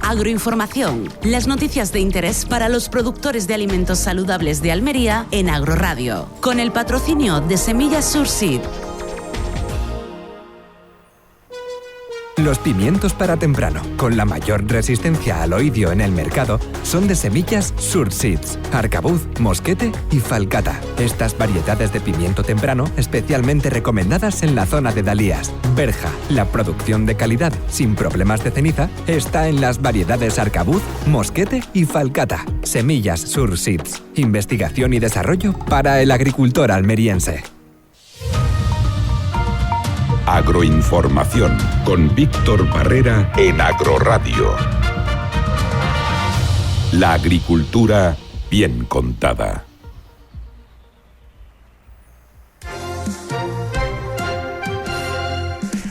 Agroinformación, las noticias de interés para los productores de alimentos saludables de Almería en Agroradio, con el patrocinio de Semillas Surseed. Los pimientos para temprano, con la mayor resistencia al oidio en el mercado, son de Semillas Surseeds, Arcabuz, Mosquete y Falcata. Estas variedades de pimiento temprano especialmente recomendadas en la zona de Dalías. Berja, la producción de calidad sin problemas de ceniza, está en las variedades Arcabuz, Mosquete y Falcata. Semillas Surseeds, investigación y desarrollo para el agricultor almeriense. Agroinformación con Víctor Barrera en Agroradio. La agricultura bien contada.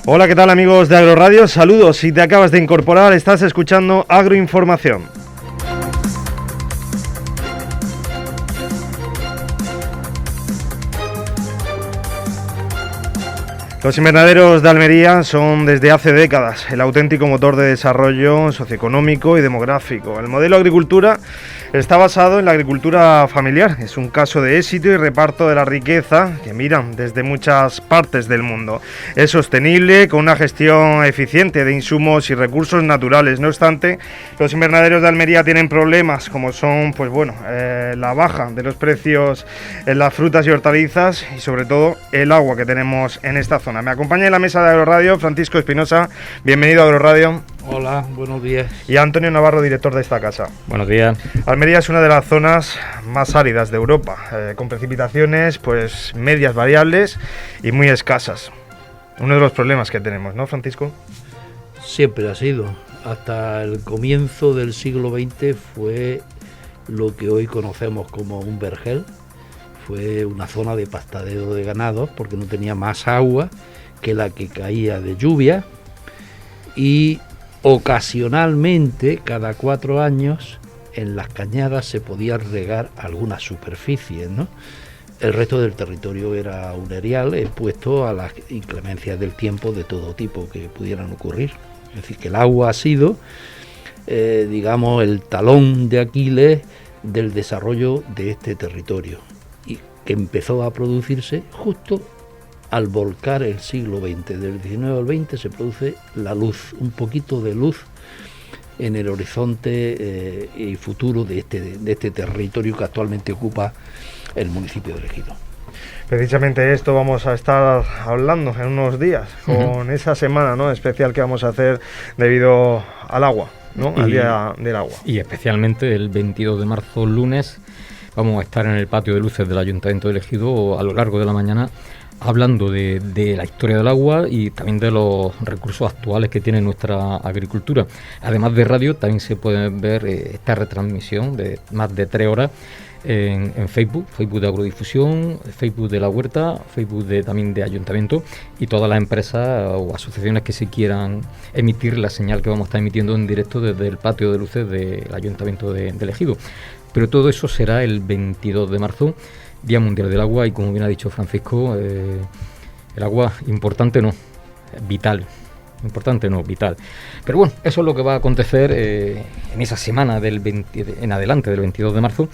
Hola, ¿qué tal amigos de Agroradio? Saludos, si te acabas de incorporar, estás escuchando Agroinformación. Los invernaderos de Almería son desde hace décadas el auténtico motor de desarrollo socioeconómico y demográfico. El modelo de agricultura está basado en la agricultura familiar. Es un caso de éxito y reparto de la riqueza que miran desde muchas partes del mundo. Es sostenible, con una gestión eficiente de insumos y recursos naturales. No obstante, los invernaderos de Almería tienen problemas como son, la baja de los precios en las frutas y hortalizas y sobre todo el agua que tenemos en esta zona. Me acompaña en la mesa de Agroradio Francisco Espinosa. Bienvenido a Agroradio. Hola, buenos días. Y Antonio Navarro, director de esta casa. Buenos días. Almería es una de las zonas más áridas de Europa, con precipitaciones medias variables y muy escasas. Uno de los problemas que tenemos, ¿no, Francisco? Siempre ha sido. Hasta el comienzo del siglo XX fue lo que hoy conocemos como un vergel. Fue una zona de pastadero de ganados porque no tenía más agua que la que caía de lluvia y ocasionalmente, cada 4 años, en las cañadas se podía regar algunas superficies, ¿no? El resto del territorio era un erial expuesto a las inclemencias del tiempo de todo tipo que pudieran ocurrir. Es decir, que el agua ha sido, el talón de Aquiles del desarrollo de este territorio, y que empezó a producirse justo al volcar el siglo XX. Del 19 al 20 se produce la luz, un poquito de luz en el horizonte y futuro de este territorio que actualmente ocupa el municipio de Ejido. Precisamente esto vamos a estar hablando en unos días, con esa semana, ¿no?, especial que vamos a hacer debido al agua, ¿no?, al Día del Agua. Y especialmente el 22 de marzo, lunes, vamos a estar en el patio de luces del Ayuntamiento de Ejido a lo largo de la mañana, hablando de la historia del agua y también de los recursos actuales que tiene nuestra agricultura. Además de radio, también se puede ver esta retransmisión de más de 3 horas en Facebook de Agrodifusión, Facebook de La Huerta, Facebook también de Ayuntamiento y todas las empresas o asociaciones que se quieran emitir la señal que vamos a estar emitiendo en directo desde el patio de luces del Ayuntamiento de Ejido. Pero todo eso será el 22 de marzo, Día Mundial del Agua, y como bien ha dicho Francisco, el agua importante no, vital. Importante no, vital. Pero bueno, eso es lo que va a acontecer en esa semana en adelante del 22 de marzo.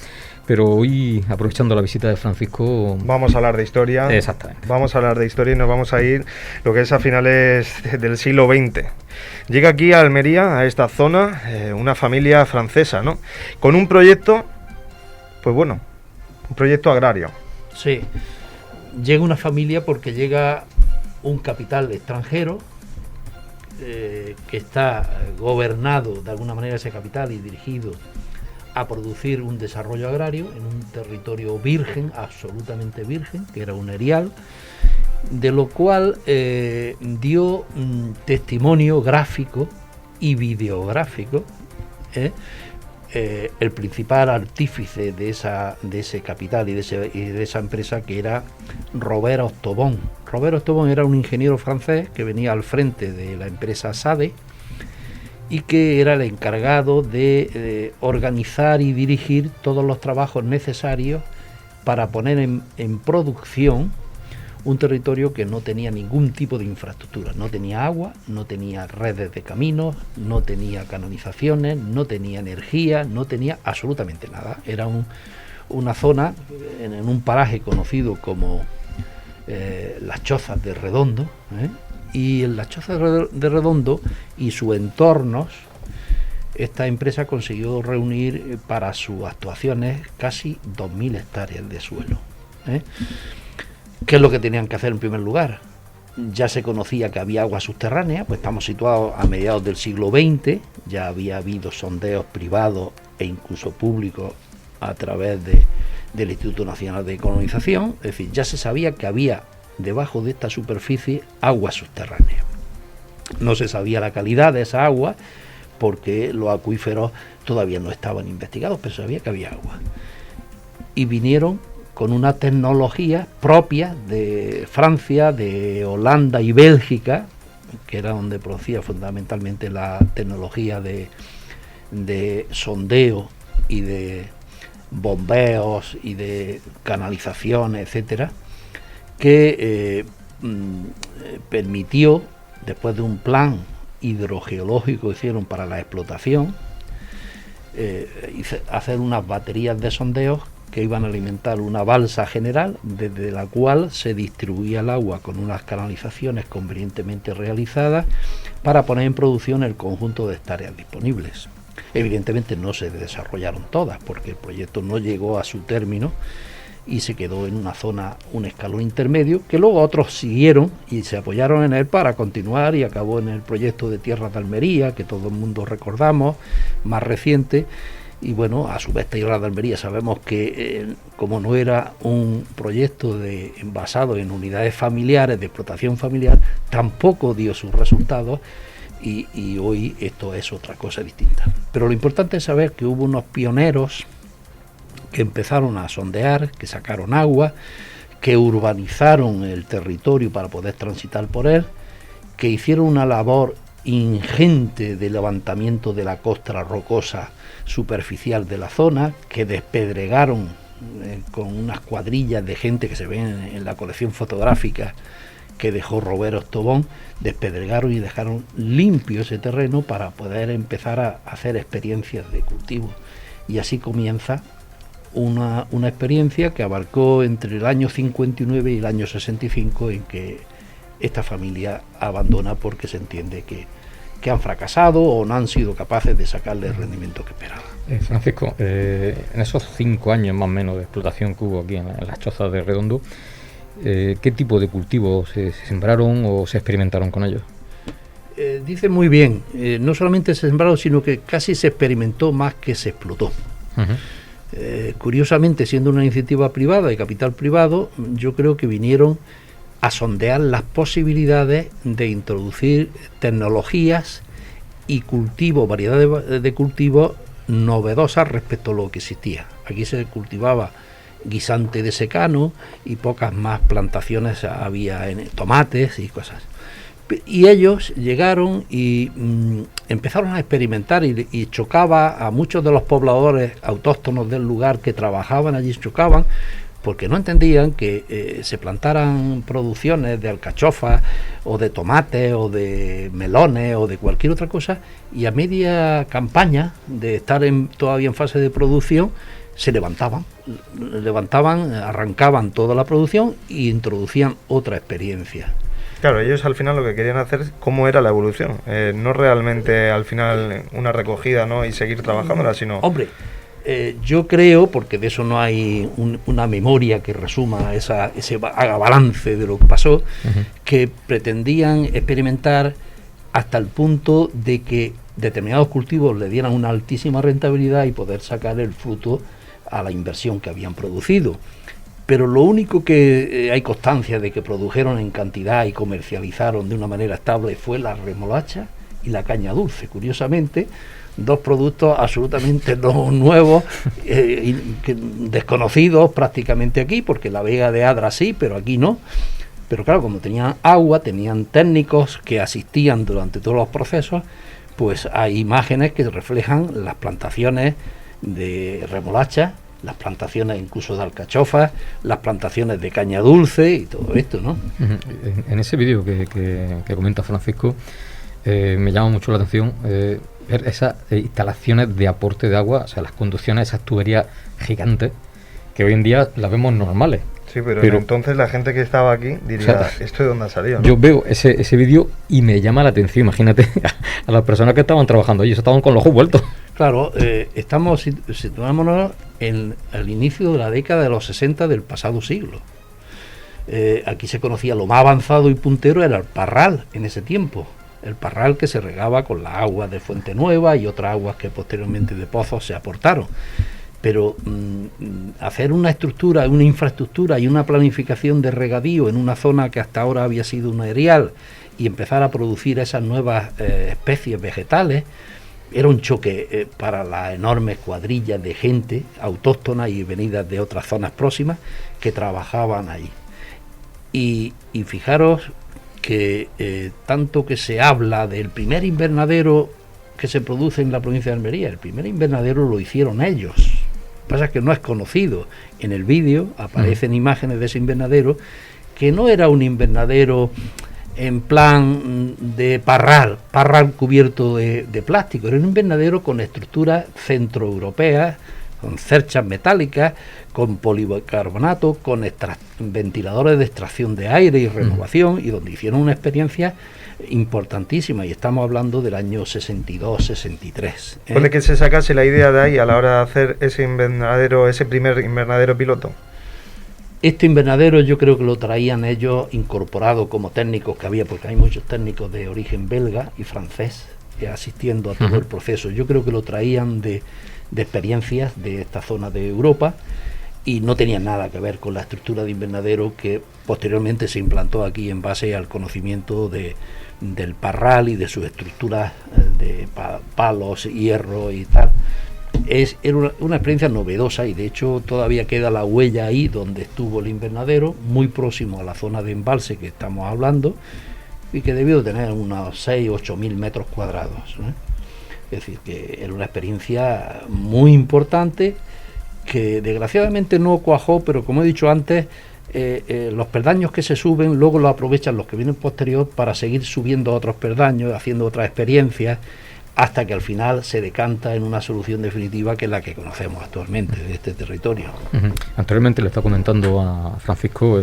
Pero hoy, aprovechando la visita de Francisco, vamos a hablar de historia. Exactamente. Vamos a hablar de historia y nos vamos a ir lo que es a finales del siglo XX. Llega aquí a Almería, a esta zona, una familia francesa, ¿no?, con un proyecto, un proyecto agrario. Sí, llega una familia porque llega un capital extranjero que está gobernado de alguna manera ese capital y dirigido a producir un desarrollo agrario en un territorio virgen, absolutamente virgen, que era un erial, de lo cual dio testimonio gráfico y videográfico el principal artífice de ese capital y de esa empresa, que era Robert Ostobón. Robert Ostobón era un ingeniero francés que venía al frente de la empresa Sade y que era el encargado de organizar y dirigir todos los trabajos necesarios para poner en producción un territorio que no tenía ningún tipo de infraestructura, no tenía agua, no tenía redes de caminos, no tenía canalizaciones, no tenía energía, no tenía absolutamente nada. Era una zona en un paraje conocido como las Chozas de Redondo, y en las Chozas de Redondo y sus entornos, esta empresa consiguió reunir para sus actuaciones casi 2.000 hectáreas de suelo. ¿Qué es lo que tenían que hacer en primer lugar? Ya se conocía que había agua subterránea, pues estamos situados a mediados del siglo XX, ya había habido sondeos privados e incluso públicos a través del Instituto Nacional de Colonización, es decir, ya se sabía que había debajo de esta superficie agua subterránea. No se sabía la calidad de esa agua porque los acuíferos todavía no estaban investigados, pero se sabía que había agua. Y vinieron con una tecnología propia de Francia, de Holanda y Bélgica, que era donde producía fundamentalmente la tecnología de sondeo y de bombeos y de canalizaciones, etcétera, que permitió, después de un plan hidrogeológico que hicieron para la explotación, hacer unas baterías de sondeos que iban a alimentar una balsa general desde la cual se distribuía el agua con unas canalizaciones convenientemente realizadas para poner en producción el conjunto de hectáreas disponibles. Evidentemente no se desarrollaron todas porque el proyecto no llegó a su término y se quedó en una zona, un escalón intermedio, que luego otros siguieron y se apoyaron en él para continuar, y acabó en el proyecto de Tierras de Almería, que todo el mundo recordamos, más reciente. Y bueno, a su vez Tierras de Almería sabemos que como no era un proyecto basado en unidades familiares, de explotación familiar, tampoco dio sus resultados, y hoy esto es otra cosa distinta. Pero lo importante es saber que hubo unos pioneros que empezaron a sondear, que sacaron agua, que urbanizaron el territorio para poder transitar por él, que hicieron una labor ingente de levantamiento de la costra rocosa superficial de la zona, que despedregaron con unas cuadrillas de gente que se ven en la colección fotográfica que dejó Roberto Tobón, despedregaron y dejaron limpio ese terreno para poder empezar a hacer experiencias de cultivo. Y así comienza una experiencia que abarcó entre el año 59 y el año 65, en que esta familia abandona porque se entiende que han fracasado o no han sido capaces de sacarle el rendimiento que esperaban. Francisco, en esos 5 años más o menos de explotación que hubo aquí en las Chozas de Redondo, ¿qué tipo de cultivos se sembraron o se experimentaron con ellos? Dice muy bien, no solamente se sembraron, sino que casi se experimentó más que se explotó. Uh-huh. Curiosamente, siendo una iniciativa privada, de capital privado, yo creo que vinieron a sondear las posibilidades de introducir tecnologías y cultivos, variedades de cultivos novedosas respecto a lo que existía. Aquí se cultivaba guisante de secano y pocas más plantaciones había en tomates y cosas. Y ellos llegaron y empezaron a experimentar, y chocaba a muchos de los pobladores autóctonos del lugar que trabajaban allí, chocaban porque no entendían que se plantaran producciones de alcachofas o de tomates o de melones o de cualquier otra cosa, y a media campaña de estar todavía en fase de producción se levantaban, arrancaban toda la producción e introducían otra experiencia. Claro, ellos al final lo que querían hacer es cómo era la evolución, no realmente al final una recogida, ¿no?, y seguir trabajándola, sino... Hombre, yo creo, porque de eso no hay una memoria que resuma haga balance de lo que pasó, uh-huh, que pretendían experimentar hasta el punto de que determinados cultivos le dieran una altísima rentabilidad y poder sacar el fruto a la inversión que habían producido. Pero lo único que hay constancia de que produjeron en cantidad y comercializaron de una manera estable fue la remolacha y la caña dulce. Curiosamente, 2 productos absolutamente no nuevos, desconocidos prácticamente aquí, porque la Vega de Adra sí, pero aquí no. Pero claro, como tenían agua, tenían técnicos que asistían durante todos los procesos, pues hay imágenes que reflejan las plantaciones de remolacha las plantaciones incluso de alcachofas, las plantaciones de caña dulce y todo esto, ¿no? En ese vídeo que comenta Francisco, me llama mucho la atención ver esas instalaciones de aporte de agua, o sea, las conducciones, esas tuberías gigantes, que hoy en día las vemos normales. Sí, pero entonces la gente que estaba aquí diría, o sea, ¿esto de dónde ha salido, no? Yo veo ese vídeo y me llama la atención. Imagínate a las personas que estaban trabajando allí, estaban con los ojos vueltos. Claro, situámonos al inicio de la década de los 60 del pasado siglo. Aquí se conocía, lo más avanzado y puntero era el parral en ese tiempo. El parral que se regaba con las aguas de Fuente Nueva y otras aguas que posteriormente de pozos se aportaron. Pero hacer una estructura, una infraestructura y una planificación de regadío en una zona que hasta ahora había sido un erial y empezar a producir esas nuevas especies vegetales, era un choque para las enormes cuadrillas de gente autóctona y venidas de otras zonas próximas que trabajaban ahí. Y fijaros que tanto que se habla del primer invernadero que se produce en la provincia de Almería, el primer invernadero lo hicieron ellos. Lo que pasa es que no es conocido. En el vídeo aparecen imágenes de ese invernadero, que no era un invernadero en plan de parral cubierto de plástico, era un invernadero con estructuras centroeuropeas, con cerchas metálicas, con policarbonato, con ventiladores de extracción de aire y renovación, y donde hicieron una experiencia importantísima, y estamos hablando del año 62-63. ¿Puede que se sacase la idea de ahí a la hora de hacer ese invernadero, ese primer invernadero piloto? Este invernadero yo creo que lo traían ellos incorporado como técnicos que había, porque hay muchos técnicos de origen belga y francés asistiendo a todo el proceso. Yo creo que lo traían de experiencias de esta zona de Europa, y no tenía nada que ver con la estructura de invernadero que posteriormente se implantó aquí en base al conocimiento del parral y de sus estructuras de palos, hierro y tal. Era una experiencia novedosa, y de hecho todavía queda la huella ahí donde estuvo el invernadero, muy próximo a la zona de embalse que estamos hablando, y que debió tener unos 6-8 mil metros cuadrados, ¿eh? Es decir, que era una experiencia muy importante que desgraciadamente no cuajó, pero como he dicho antes, los peldaños que se suben luego lo aprovechan los que vienen posterior para seguir subiendo otros peldaños, haciendo otras experiencias, hasta que al final se decanta en una solución definitiva que es la que conocemos actualmente de este territorio. Anteriormente le estaba comentando a Francisco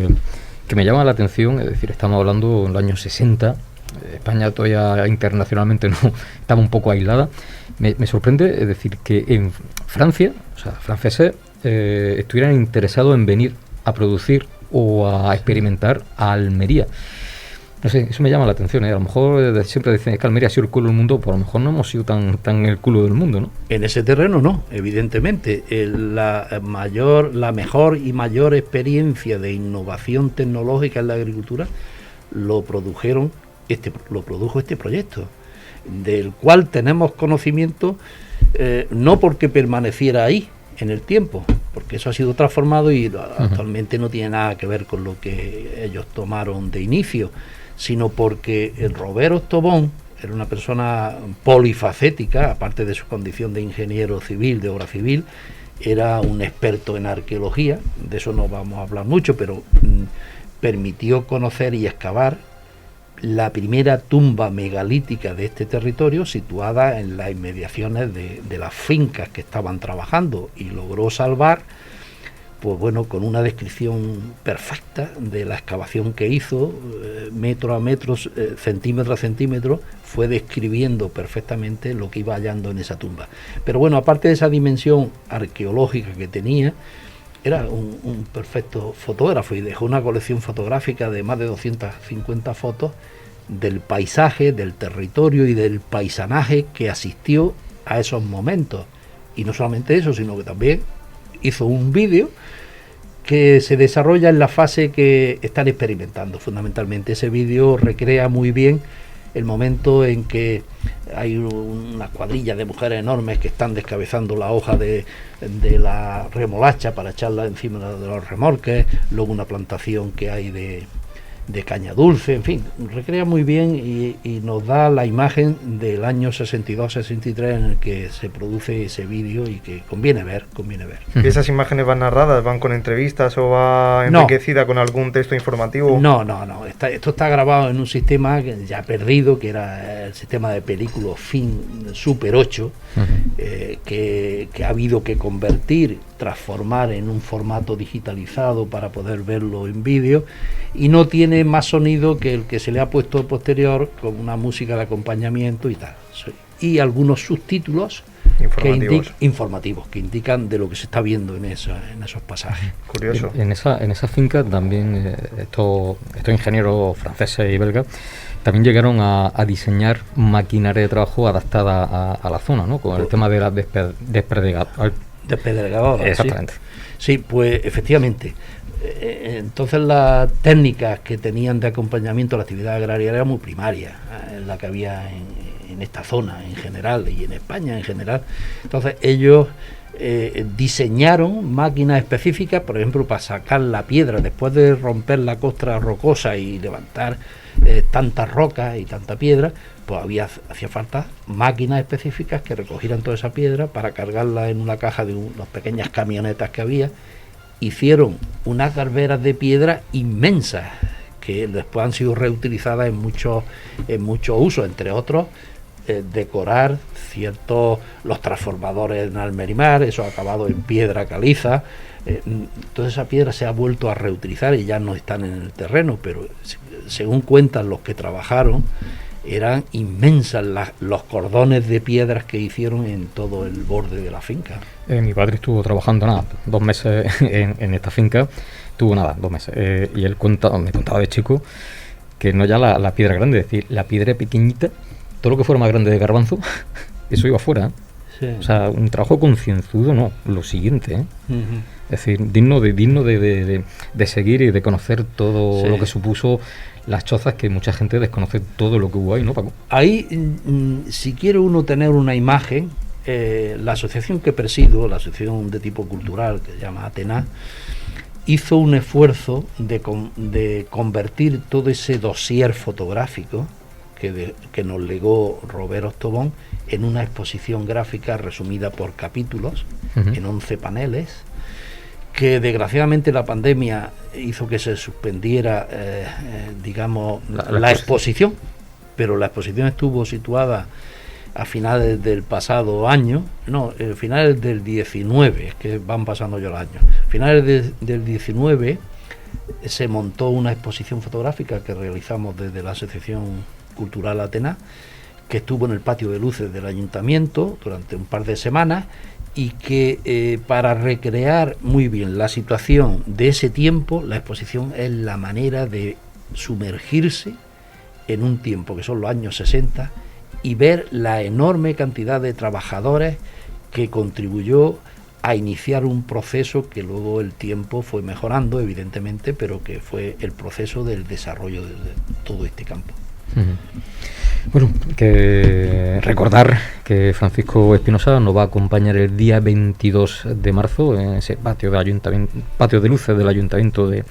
que me llama la atención, es decir, estamos hablando en los años 60, España todavía internacionalmente no estaba un poco aislada. Me sorprende, es decir, que en Francia, o sea, franceses estuvieran interesados en venir a producir o a experimentar a Almería. No sé, eso me llama la atención, ¿eh? A lo mejor siempre dicen que Almería ha sido el culo del mundo, pues a lo mejor no hemos sido tan el culo del mundo, ¿no? En ese terreno no, evidentemente. La mejor y mayor experiencia de innovación tecnológica en la agricultura lo produjo este proyecto, del cual tenemos conocimiento, no porque permaneciera ahí en el tiempo, porque eso ha sido transformado y actualmente no tiene nada que ver con lo que ellos tomaron de inicio, sino porque el Robert Tobón era una persona polifacética, aparte de su condición de ingeniero civil, de obra civil, era un experto en arqueología, de eso no vamos a hablar mucho, pero permitió conocer y excavar la primera tumba megalítica de este territorio, situada en las inmediaciones de las fincas que estaban trabajando, y logró salvar, pues bueno, con una descripción perfecta de la excavación que hizo, metro a metro, centímetro a centímetro, fue describiendo perfectamente lo que iba hallando en esa tumba. Pero bueno, aparte de esa dimensión arqueológica que tenía, era un perfecto fotógrafo, y dejó una colección fotográfica de más de 250 fotos del paisaje, del territorio y del paisanaje que asistió a esos momentos. Y no solamente eso, sino que también hizo un vídeo que se desarrolla en la fase que están experimentando. Fundamentalmente ese vídeo recrea muy bien el momento en que hay una cuadrilla de mujeres enormes que están descabezando la hoja de la remolacha para echarla encima de los remolques, luego una plantación que hay de de caña dulce, en fin, recrea muy bien y nos da la imagen del año 62-63 en el que se produce ese vídeo y que conviene ver. ¿Y esas imágenes van narradas, van con entrevistas o va enriquecida con algún texto informativo? No, esto está grabado en un sistema ya perdido, que era el sistema de película Film Super 8, que ha habido que convertir, transformar en un formato digitalizado para poder verlo en vídeo, y no tiene más sonido que el que se le ha puesto posterior, con una música de acompañamiento y tal, y algunos subtítulos informativos que indican de lo que se está viendo en esos pasajes. Curioso. En esa finca también estos ingenieros franceses y belgas también llegaron a diseñar maquinaria de trabajo adaptada a la zona, ¿no? Con el tema de la despedregadora. Exactamente. Sí, pues efectivamente. Entonces las técnicas que tenían de acompañamiento a la actividad agraria era muy primaria, la que había en esta zona en general y en España en general. Entonces ellos diseñaron máquinas específicas, por ejemplo, para sacar la piedra después de romper la costra rocosa y levantar tantas rocas y tanta piedra, pues hacía falta máquinas específicas que recogieran toda esa piedra para cargarla en una caja de unas pequeñas camionetas que había. Hicieron unas garberas de piedra inmensas que después han sido reutilizadas en muchos usos, entre otros decorar los transformadores en Almerimar, eso ha acabado en piedra caliza. Toda esa piedra se ha vuelto a reutilizar y ya no están en el terreno, pero según cuentan los que trabajaron, eran inmensas los cordones de piedras que hicieron en todo el borde de la finca. Mi padre estuvo trabajando 2 meses en esta finca, 2 meses, y él me contaba de chico que no ya la piedra grande, es decir, la piedra pequeñita, todo lo que fuera más grande de garbanzo, eso iba fuera. Sí. O sea, un trabajo concienzudo, no, lo siguiente, uh-huh. Es decir, digno de seguir y de conocer todo lo que supuso las chozas, que mucha gente desconoce todo lo que hubo ahí, ¿no, Paco? Ahí, si quiere uno tener una imagen, la asociación que presido, la asociación de tipo cultural, que se llama Atena, hizo un esfuerzo de convertir todo ese dossier fotográfico que nos legó Robert Ostobón en una exposición gráfica resumida por capítulos, uh-huh. en 11 paneles, que desgraciadamente la pandemia hizo que se suspendiera, la exposición, pero la exposición estuvo situada a finales del pasado año, finales del 19, es que van pasando ya los años, finales del 19 se montó una exposición fotográfica que realizamos desde la Asociación Cultural Atena, que estuvo en el patio de luces del ayuntamiento durante un par de semanas, y que para recrear muy bien la situación de ese tiempo, la exposición es la manera de sumergirse en un tiempo que son los años 60 y ver la enorme cantidad de trabajadores que contribuyó a iniciar un proceso que luego el tiempo fue mejorando, evidentemente, pero que fue el proceso del desarrollo de todo este campo. Bueno, que recordar que Francisco Espinosa nos va a acompañar el día 22 de marzo en ese patio de luces del Ayuntamiento de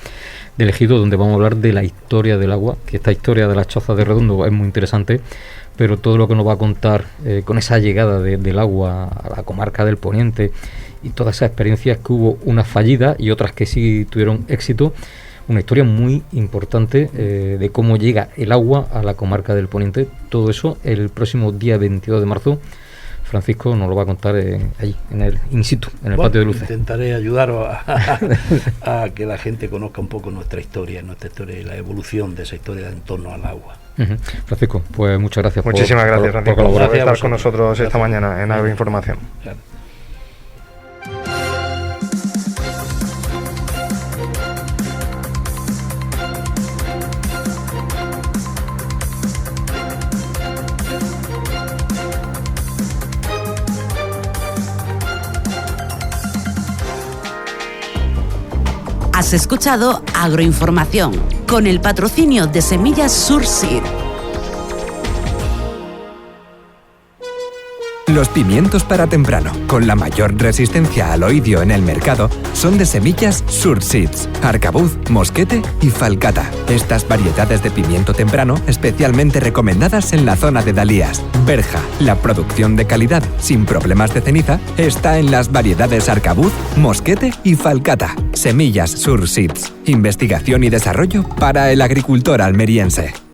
Ejido, donde vamos a hablar de la historia del agua, que esta historia de las chozas de Redondo es muy interesante, pero todo lo que nos va a contar con esa llegada del agua a la comarca del Poniente y todas esas experiencias que hubo, unas fallidas y otras que sí tuvieron éxito. Una historia muy importante de cómo llega el agua a la comarca del Poniente. Todo eso el próximo día 22 de marzo. Francisco nos lo va a contar allí, en el in situ, en el patio de luces. Intentaré ayudaros a que la gente conozca un poco nuestra historia y la evolución de esa historia en torno al agua. Uh-huh. Francisco, pues muchas gracias. Muchísimas gracias, Francisco, por estar con nosotros esta mañana en Agroinformación. Claro. Has escuchado Agroinformación, con el patrocinio de Semillas Surseed. Los pimientos para temprano, con la mayor resistencia al oidio en el mercado, son de semillas Surseeds, Arcabuz, Mosquete y Falcata. Estas variedades de pimiento temprano especialmente recomendadas en la zona de Dalías. Berja, la producción de calidad sin problemas de ceniza, está en las variedades Arcabuz, Mosquete y Falcata. Semillas Surseeds. Investigación y desarrollo para el agricultor almeriense.